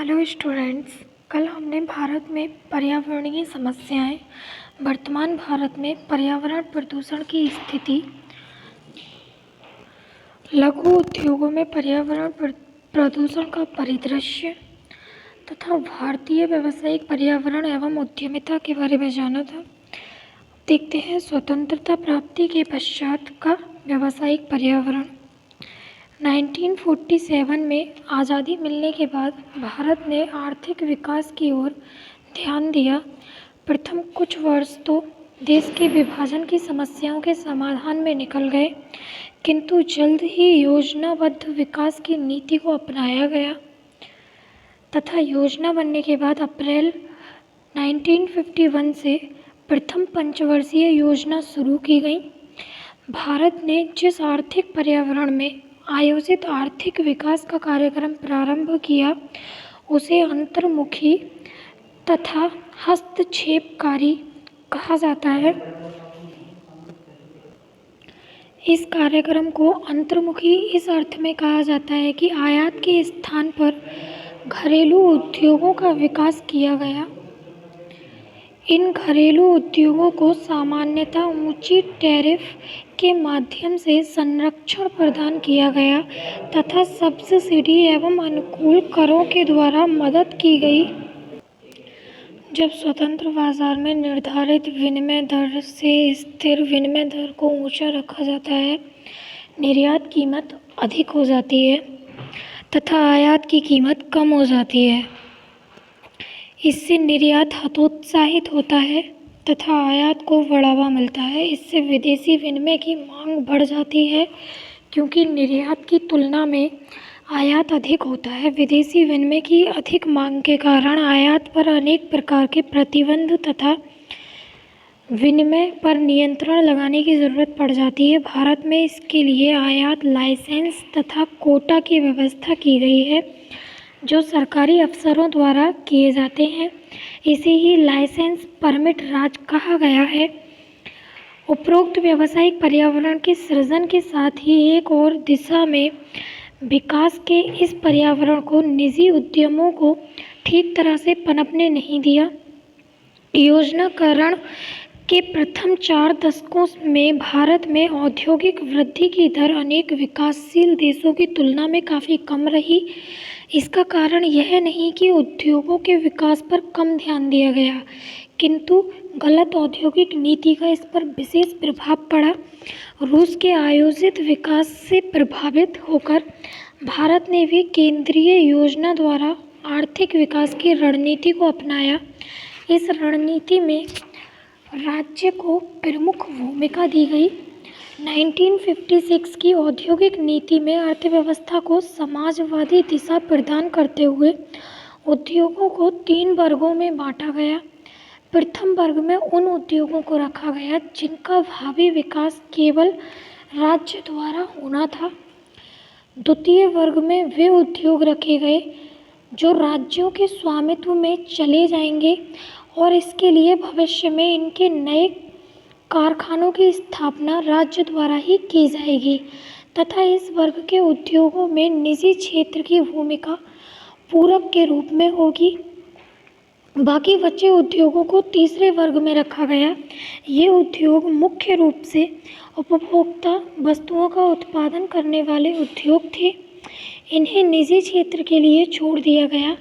Hello students. कल हमने भारत में पर्यावरणीय समस्याएं, वर्तमान भारत में पर्यावरण प्रदूषण की स्थिति, लघु उद्योगों में पर्यावरण प्रदूषण का परिदृश्य तथा भारतीय व्यावसायिक पर्यावरण एवं उद्यमिता के बारे में जाना था। देखते हैं स्वतंत्रता प्राप्ति के पश्चात का व्यावसायिक पर्यावरण। 1947 में आज़ादी मिलने के बाद भारत ने आर्थिक विकास की ओर ध्यान दिया। प्रथम कुछ वर्ष तो देश के विभाजन की समस्याओं के समाधान में निकल गए, किंतु जल्द ही योजनाबद्ध विकास की नीति को अपनाया गया तथा योजना बनने के बाद अप्रैल 1951 से प्रथम पंचवर्षीय योजना शुरू की गई। भारत ने जिस आर्थिक पर्यावरण में आयोजित आर्थिक विकास का कार्यक्रम प्रारंभ किया उसे अंतर्मुखी तथा हस्तक्षेपकारी कहा जाता है। इस कार्यक्रम को अंतर्मुखी इस अर्थ में कहा जाता है कि आयात के स्थान पर घरेलू उद्योगों का विकास किया गया। इन घरेलू उद्योगों को सामान्यतः ऊंची टैरिफ के माध्यम से संरक्षण प्रदान किया गया तथा सब्सिडी एवं अनुकूल करों के द्वारा मदद की गई। जब स्वतंत्र बाजार में निर्धारित विनिमय दर से स्थिर विनिमय दर को ऊंचा रखा जाता है, निर्यात कीमत अधिक हो जाती है तथा आयात की कीमत कम हो जाती है। इससे निर्यात हतोत्साहित होता है तथा आयात को बढ़ावा मिलता है। इससे विदेशी विनिमय की मांग बढ़ जाती है, क्योंकि निर्यात की तुलना में आयात अधिक होता है। विदेशी विनिमय की अधिक मांग के कारण आयात पर अनेक प्रकार के प्रतिबंध तथा विनिमय पर नियंत्रण लगाने की ज़रूरत पड़ जाती है। भारत में इसके लिए आयात लाइसेंस तथा कोटा की व्यवस्था की गई है, जो सरकारी अफसरों द्वारा किए जाते हैं। इसे ही लाइसेंस परमिट राज कहा गया है। उपरोक्त व्यावसायिक पर्यावरण के सृजन के साथ ही एक और दिशा में विकास के इस पर्यावरण को निजी उद्यमों को ठीक तरह से पनपने नहीं दिया। योजनाकरण के प्रथम 4 दशकों में भारत में औद्योगिक वृद्धि की दर अनेक विकासशील देशों की तुलना में काफ़ी कम रही। इसका कारण यह नहीं कि उद्योगों के विकास पर कम ध्यान दिया गया, किंतु गलत औद्योगिक नीति का इस पर विशेष प्रभाव पड़ा। रूस के आयोजित विकास से प्रभावित होकर भारत ने भी केंद्रीय योजना द्वारा आर्थिक विकास की रणनीति को अपनाया। इस रणनीति में राज्य को प्रमुख भूमिका दी गई। 1956 की औद्योगिक नीति में अर्थव्यवस्था को समाजवादी दिशा प्रदान करते हुए उद्योगों को 3 वर्गों में बांटा गया। प्रथम वर्ग में उन उद्योगों को रखा गया जिनका भावी विकास केवल राज्य द्वारा होना था। द्वितीय वर्ग में वे उद्योग रखे गए जो राज्यों के स्वामित्व में चले जाएंगे और इसके लिए भविष्य में इनके नए कारखानों की स्थापना राज्य द्वारा ही की जाएगी तथा इस वर्ग के उद्योगों में निजी क्षेत्र की भूमिका पूरक के रूप में होगी। बाकी बचे उद्योगों को तीसरे वर्ग में रखा गया। ये उद्योग मुख्य रूप से उपभोक्ता वस्तुओं का उत्पादन करने वाले उद्योग थे। इन्हें निजी क्षेत्र के लिए छोड़ दिया गया,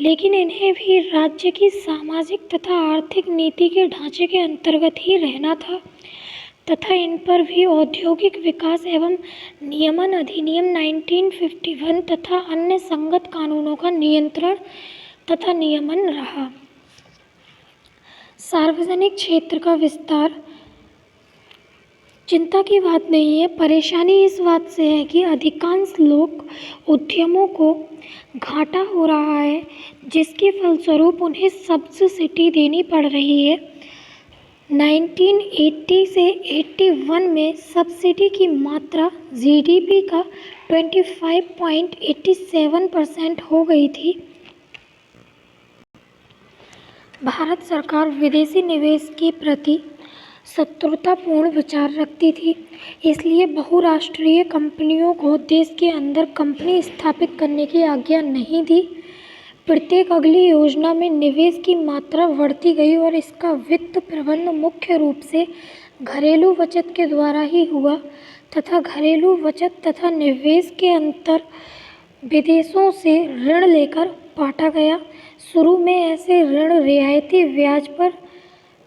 लेकिन इन्हें भी राज्य की सामाजिक तथा आर्थिक नीति के ढांचे के अंतर्गत ही रहना था तथा इन पर भी औद्योगिक विकास एवं नियमन अधिनियम 1951 तथा अन्य संगत कानूनों का नियंत्रण तथा नियमन रहा। सार्वजनिक क्षेत्र का विस्तार चिंता की बात नहीं है। परेशानी इस बात से है कि अधिकांश लोग उद्यमों को घाटा हो रहा है, जिसके फलस्वरूप उन्हें सब्सिडी देनी पड़ रही है। 1980 से 81 में सब्सिडी की मात्रा जीडीपी का 25.87% हो गई थी। भारत सरकार विदेशी निवेश के प्रति शत्रुतापूर्ण विचार रखती थी, इसलिए बहुराष्ट्रीय कंपनियों को देश के अंदर कंपनी स्थापित करने की आज्ञा नहीं दी। प्रत्येक अगली योजना में निवेश की मात्रा बढ़ती गई और इसका वित्त प्रबंध मुख्य रूप से घरेलू बचत के द्वारा ही हुआ तथा घरेलू बचत तथा निवेश के अंतर विदेशों से ऋण लेकर बांटा गया। शुरू में ऐसे ऋण रियायती ब्याज पर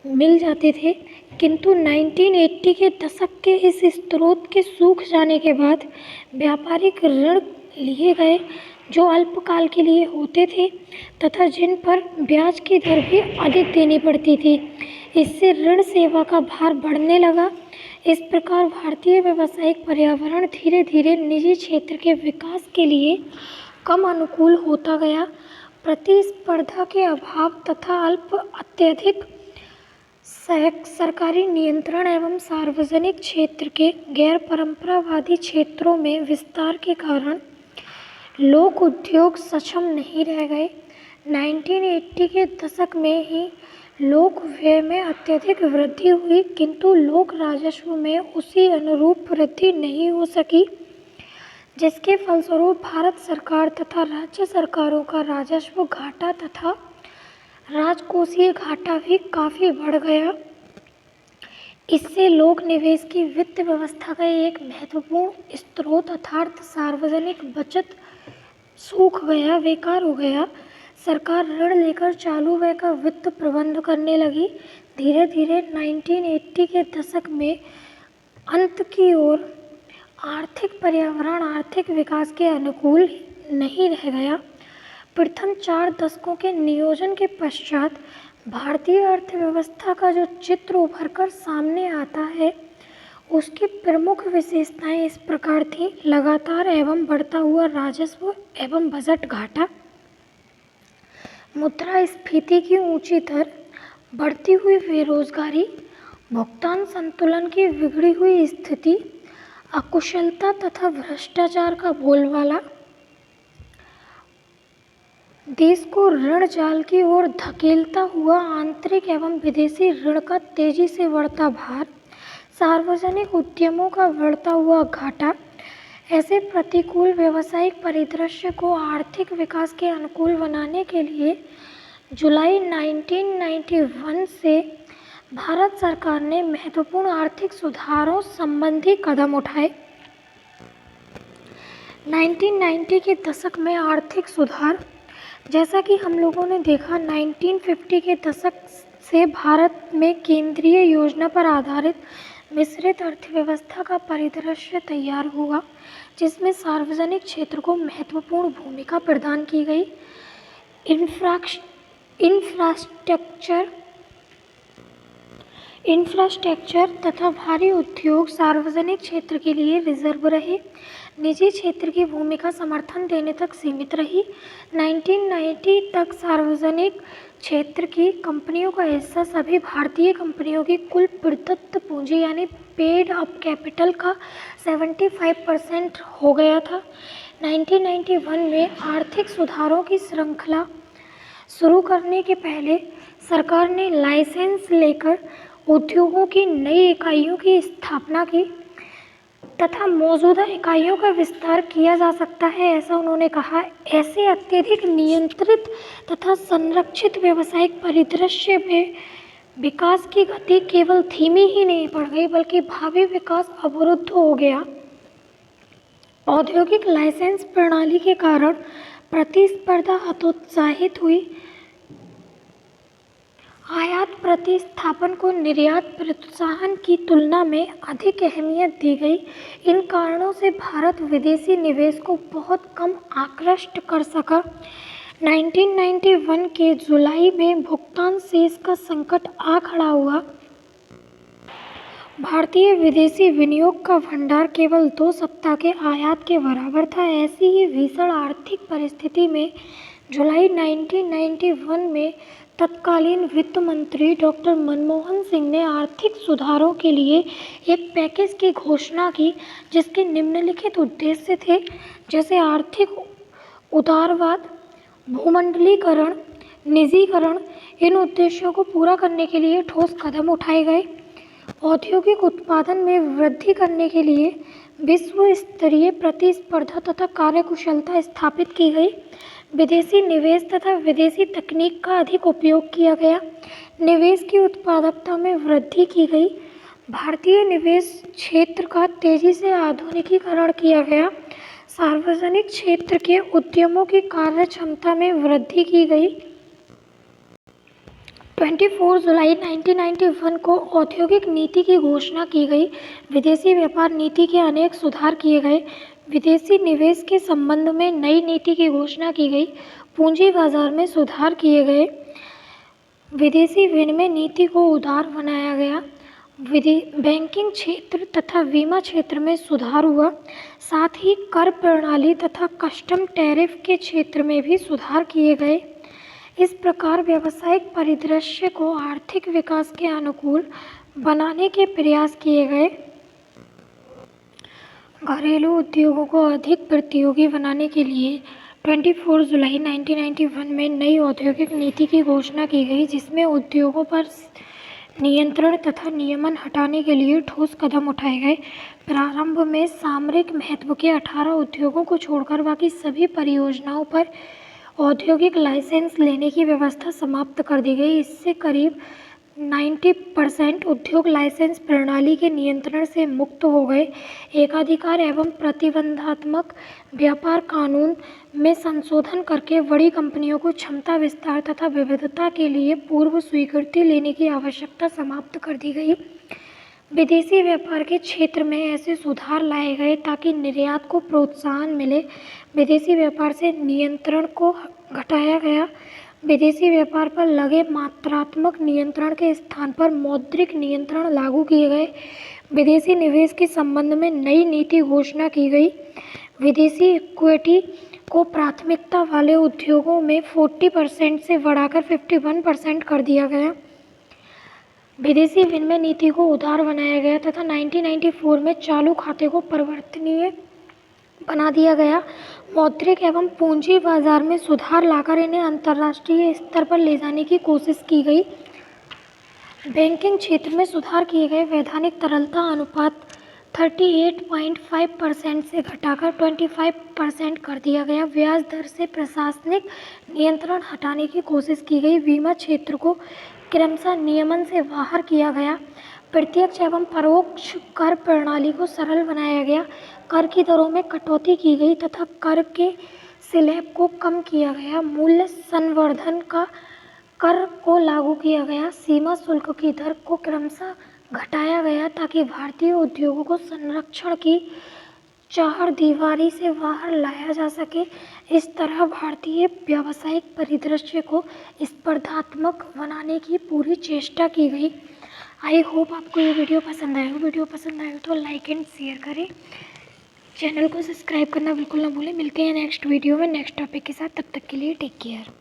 मिल जाते थे, किंतु 1980 के दशक के इस स्रोत के सूख जाने के बाद व्यापारिक ऋण लिए गए जो अल्पकाल के लिए होते थे तथा जिन पर ब्याज की दर भी अधिक देनी पड़ती थी। इससे ऋण सेवा का भार बढ़ने लगा। इस प्रकार भारतीय व्यावसायिक पर्यावरण धीरे धीरे निजी क्षेत्र के विकास के लिए कम अनुकूल होता गया। प्रतिस्पर्धा के अभाव तथा अत्यधिक सरकारी नियंत्रण एवं सार्वजनिक क्षेत्र के गैर परंपरावादी क्षेत्रों में विस्तार के कारण लोक उद्योग सक्षम नहीं रह गए। 1980 के दशक में ही लोक व्यय में अत्यधिक वृद्धि हुई, किंतु लोक राजस्व में उसी अनुरूप वृद्धि नहीं हो सकी, जिसके फलस्वरूप भारत सरकार तथा राज्य सरकारों का राजस्व घाटा तथा राजकोषीय घाटा भी काफ़ी बढ़ गया। इससे लोक निवेश की वित्त व्यवस्था का एक महत्वपूर्ण स्रोत अर्थात सार्वजनिक बचत सूख गया, बेकार हो गया। सरकार ऋण लेकर चालू व्यय का वित्त प्रबंध करने लगी। धीरे धीरे 1980 के दशक में अंत की ओर आर्थिक पर्यावरण आर्थिक विकास के अनुकूल नहीं रह गया। प्रथम 4 दशकों के नियोजन के पश्चात भारतीय अर्थव्यवस्था का जो चित्र उभर कर सामने आता है उसकी प्रमुख विशेषताएं इस प्रकार थी: लगातार एवं बढ़ता हुआ राजस्व एवं बजट घाटा, मुद्रास्फीति की ऊंची दर, बढ़ती हुई बेरोजगारी, भुगतान संतुलन की बिगड़ी हुई स्थिति, अकुशलता तथा भ्रष्टाचार का बोलबाला, देश को ऋण जाल की ओर धकेलता हुआ आंतरिक एवं विदेशी ऋण का तेजी से बढ़ता भार, सार्वजनिक उद्यमों का बढ़ता हुआ घाटा। ऐसे प्रतिकूल व्यावसायिक परिदृश्य को आर्थिक विकास के अनुकूल बनाने के लिए जुलाई 1991 से भारत सरकार ने महत्वपूर्ण आर्थिक सुधारों संबंधी कदम उठाए। 1990 के दशक में आर्थिक सुधार, जैसा कि हम लोगों ने देखा 1950 के दशक से भारत में केंद्रीय योजना पर आधारित मिश्रित अर्थव्यवस्था का परिदृश्य तैयार हुआ, जिसमें सार्वजनिक क्षेत्र को महत्वपूर्ण भूमिका प्रदान की गई। इंफ्रास्ट्रक्चर तथा भारी उद्योग सार्वजनिक क्षेत्र के लिए रिजर्व रहे। निजी क्षेत्र की भूमिका समर्थन देने तक सीमित रही। 1990 तक सार्वजनिक क्षेत्र की कंपनियों का हिस्सा सभी भारतीय कंपनियों की कुल प्रदत्त पूंजी यानी पेड अप कैपिटल का 75% हो गया था। 1991 में आर्थिक सुधारों की श्रृंखला शुरू करने के पहले सरकार ने लाइसेंस लेकर उद्योगों की नई इकाइयों की स्थापना की तथा मौजूदा इकाइयों का विस्तार किया जा सकता है, ऐसा उन्होंने कहा। ऐसे अत्यधिक नियंत्रित तथा संरक्षित व्यावसायिक परिदृश्य में विकास की गति केवल धीमी ही नहीं पड़ गई बल्कि भावी विकास अवरुद्ध हो गया। औद्योगिक लाइसेंस प्रणाली के कारण प्रतिस्पर्धा हतोत्साहित हुई। आयात प्रतिस्थापन को निर्यात प्रोत्साहन की तुलना में अधिक अहमियत दी गई। इन कारणों से भारत विदेशी निवेश को बहुत कम आकृष्ट कर सका। 1991 के जुलाई में भुगतान शेष का संकट आ खड़ा हुआ। भारतीय विदेशी विनियोग का भंडार केवल 2 सप्ताह के आयात के बराबर था। ऐसी ही भीषण आर्थिक परिस्थिति में जुलाई 1991 में तत्कालीन वित्त मंत्री डॉक्टर मनमोहन सिंह ने आर्थिक सुधारों के लिए एक पैकेज की घोषणा की, जिसके निम्नलिखित उद्देश्य थे, जैसे आर्थिक उदारवाद, भूमंडलीकरण, निजीकरण। इन उद्देश्यों को पूरा करने के लिए ठोस कदम उठाए गए। औद्योगिक उत्पादन में वृद्धि करने के लिए विश्व स्तरीय प्रतिस्पर्धा तथा कार्यकुशलता स्थापित की गई। विदेशी निवेश तथा विदेशी तकनीक का अधिक उपयोग किया गया। निवेश की उत्पादकता में वृद्धि की गई। भारतीय निवेश क्षेत्र का तेजी से आधुनिकीकरण किया गया। सार्वजनिक क्षेत्र के उद्यमों की कार्यक्षमता में वृद्धि की गई। 24 जुलाई 1991 को औद्योगिक नीति की घोषणा की गई। विदेशी व्यापार नीति के अनेक सुधार किए गए। विदेशी निवेश के संबंध में नई नीति की घोषणा की गई। पूंजी बाजार में सुधार किए गए। विदेशी विनिमय नीति को उदार बनाया गया। बैंकिंग क्षेत्र तथा बीमा क्षेत्र में सुधार हुआ। साथ ही कर प्रणाली तथा कस्टम टैरिफ के क्षेत्र में भी सुधार किए गए। इस प्रकार व्यावसायिक परिदृश्य को आर्थिक विकास के अनुकूल बनाने के प्रयास किए गए। घरेलू उद्योगों को अधिक प्रतियोगी बनाने के लिए 24 जुलाई 1991 में नई औद्योगिक नीति की घोषणा की गई, जिसमें उद्योगों पर नियंत्रण तथा नियमन हटाने के लिए ठोस कदम उठाए गए। प्रारंभ में सामरिक महत्व के 18 उद्योगों को छोड़कर बाकी सभी परियोजनाओं पर औद्योगिक लाइसेंस लेने की व्यवस्था समाप्त कर दी गई। इससे करीब 90% उद्योग लाइसेंस प्रणाली के नियंत्रण से मुक्त हो गए। एकाधिकार एवं प्रतिबंधात्मक व्यापार कानून में संशोधन करके बड़ी कंपनियों को क्षमता विस्तार तथा विविधता के लिए पूर्व स्वीकृति लेने की आवश्यकता समाप्त कर दी गई। विदेशी व्यापार के क्षेत्र में ऐसे सुधार लाए गए ताकि निर्यात को प्रोत्साहन मिले। विदेशी व्यापार से नियंत्रण को घटाया गया। विदेशी व्यापार पर लगे मात्रात्मक नियंत्रण के स्थान पर मौद्रिक नियंत्रण लागू किए गए। विदेशी निवेश के संबंध में नई नीति घोषणा की गई। विदेशी इक्विटी को प्राथमिकता वाले उद्योगों में 40% से बढ़ाकर 51% कर दिया गया। विदेशी विनिमय नीति को उदार बनाया गया तथा 1994 में चालू खाते को परिवर्तनीय बना दिया गया। मौद्रिक एवं पूंजी बाजार में सुधार लाकर इन्हें अंतर्राष्ट्रीय स्तर पर ले जाने की कोशिश की गई। बैंकिंग क्षेत्र में सुधार किए गए। वैधानिक तरलता अनुपात 38.5% से घटाकर 25% कर दिया गया। ब्याज दर से प्रशासनिक नियंत्रण हटाने की कोशिश की गई। बीमा क्षेत्र को क्रमशः नियमन से बाहर किया गया। प्रत्यक्ष एवं परोक्ष कर प्रणाली को सरल बनाया गया। कर की दरों में कटौती की गई तथा कर के स्लैब को कम किया गया। मूल्य संवर्धन का कर को लागू किया गया। सीमा शुल्क की दर को क्रमशः घटाया गया ताकि भारतीय उद्योगों को संरक्षण की चारदीवारी से बाहर लाया जा सके। इस तरह भारतीय व्यावसायिक परिदृश्य को स्पर्धात्मक बनाने की पूरी चेष्टा की गई। आई होप आपको ये वीडियो पसंद आया हो। वीडियो पसंद आए तो लाइक एंड शेयर करें। चैनल को सब्सक्राइब करना बिल्कुल ना भूलें। मिलते हैं नेक्स्ट वीडियो में नेक्स्ट टॉपिक के साथ। तब तक के लिए टेक केयर।